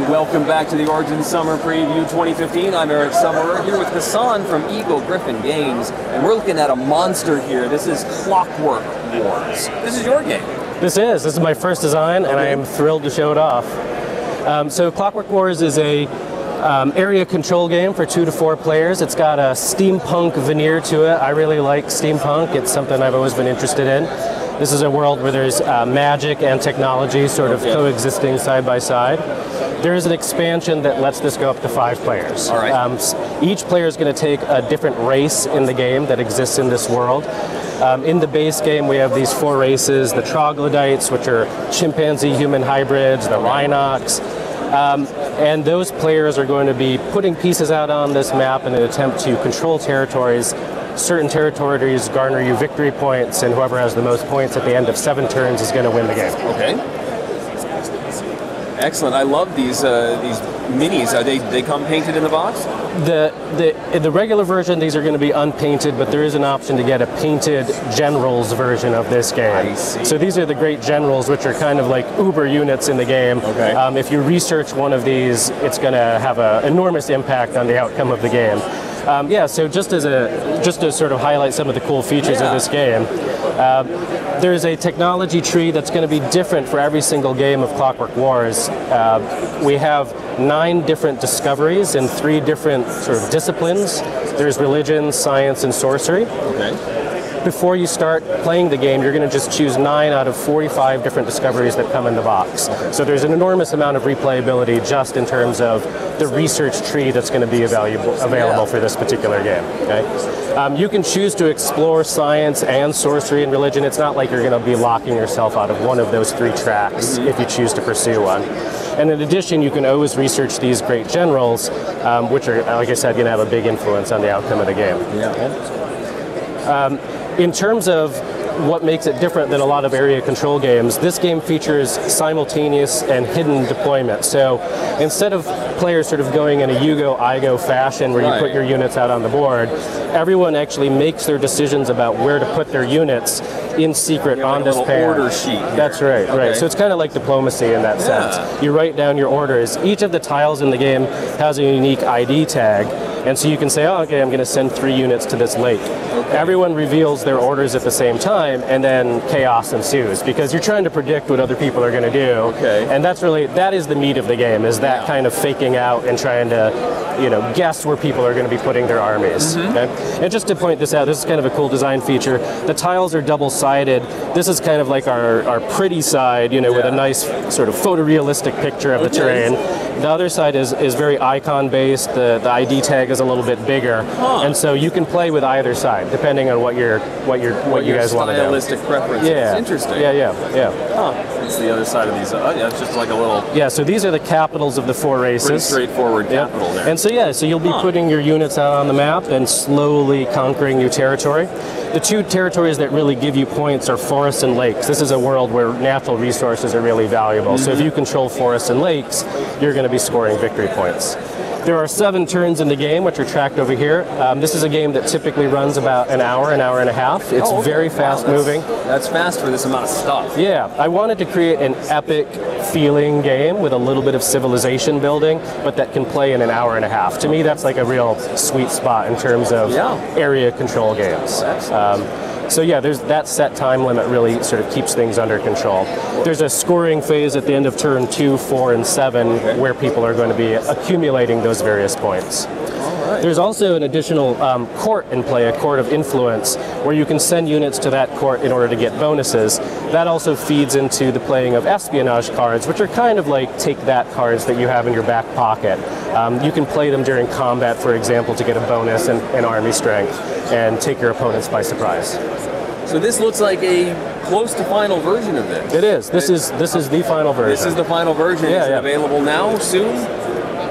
and welcome back to the Origin Summer Preview 2015. I'm Eric Summerer here with Hassan from Eagle Gryphon Games, and we're looking at a monster here. This is Clockwork Wars. This is your game. This is my first design, and I am thrilled to show it off. So Clockwork Wars is a area control game for 2 to 4 players. It's got a steampunk veneer to it. I really like steampunk. It's something I've always been interested in. This is a world where there's magic and technology sort of coexisting side by side. There is an expansion that lets this go up to 5 players. All right. Each player is going to take a different race in the game that exists in this world. In the base game, we have these 4 races: the troglodytes, which are chimpanzee-human hybrids, the rhinocs, and those players are going to be putting pieces out on this map in an attempt to control territories. Certain territories garner you victory points, and whoever has the most points at the end of 7 turns is going to win the game. Okay. Excellent. I love these minis. Are they come painted in the box? The regular version, these are going to be unpainted, but there is an option to get a painted generals version of this game. I see. So these are the great generals, which are kind of like uber units in the game. Okay. If you research one of these, it's going to have an enormous impact on the outcome of the game. So just to sort of highlight some of the cool features of this game, there's a technology tree that's going to be different for every single game of Clockwork Wars. We have 9 different discoveries in 3 different sort of disciplines. There's religion, science, and sorcery. Okay. Before you start playing the game, you're going to just choose 9 out of 45 different discoveries that come in the box. Okay. So there's an enormous amount of replayability just in terms of the research tree that's going to be available for this particular game. Okay? You can choose to explore science and sorcery and religion. It's not like you're going to be locking yourself out of one of those 3 tracks if you choose to pursue one. And in addition, you can always research these great generals, which are, like I said, going to have a big influence on the outcome of the game. Yeah. Okay? In terms of what makes it different than a lot of area control games, this game features simultaneous and hidden deployment. So instead of players sort of going in a you go, I go fashion where you put your units out on the board, everyone actually makes their decisions about where to put their units in secret on this pair. Order sheet here. That's right, right. So it's kind of like diplomacy in that sense. You write down your orders. Each of the tiles in the game has a unique ID tag. And so you can say, oh, okay, I'm going to send 3 units to this lake. Okay. Everyone reveals their orders at the same time, and then chaos ensues because you're trying to predict what other people are going to do. Okay. And that is the meat of the game, is that kind of faking out and trying to, guess where people are going to be putting their armies. Okay? And just to point this out, this is kind of a cool design feature. The tiles are double-sided. This is kind of like our pretty side, with a nice sort of photorealistic picture of the terrain. The other side is very icon-based. The ID tag is a little bit bigger, and so you can play with either side depending on what you guys want to do. Stylistic preference. Yeah, it's interesting. Yeah. It's the other side of these. It's just like a little. Yeah, so these are the capitals of the 4 races. Pretty straightforward capital there. And so you'll be putting your units out on the map and slowly conquering new territory. The 2 territories that really give you points are forests and lakes. This is a world where natural resources are really valuable. So if you control forests and lakes, you're going to be scoring victory points. There are 7 turns in the game, which are tracked over here. This is a game that typically runs about an hour and a half. It's very fast moving. That's fast for this amount of stuff. Yeah, I wanted to create an epic feeling game with a little bit of civilization building, but that can play in an hour and a half. To me, that's like a real sweet spot in terms of area control games. So yeah, there's that set time limit really sort of keeps things under control. There's a scoring phase at the end of turn 2, 4, and 7 where people are going to be accumulating those various points. There's also an additional court in play, a court of influence, where you can send units to that court in order to get bonuses. That also feeds into the playing of espionage cards, which are kind of like take-that cards that you have in your back pocket. You can play them during combat, for example, to get a bonus and army strength, and take your opponents by surprise. So this looks like a close to final version of this. It is. This is the final version. This is the final version. Is it available now, soon?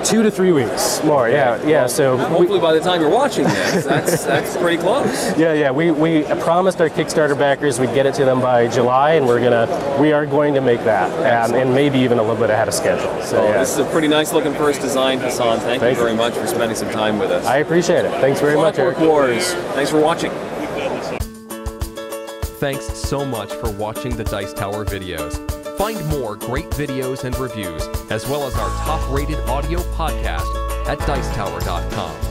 2 to 3 weeks more. Yeah. So hopefully by the time you're watching this, that's pretty close. Yeah. We promised our Kickstarter backers we'd get it to them by July, and we are going to make that, and maybe even a little bit ahead of schedule. So this is a pretty nice looking first design, Hassan. Thank you very much for spending some time with us. I appreciate it. Thanks very much, Eric. Clockwork Wars. Thanks for watching. Thanks so much for watching the Dice Tower videos. Find more great videos and reviews, as well as our top-rated audio podcast at Dicetower.com.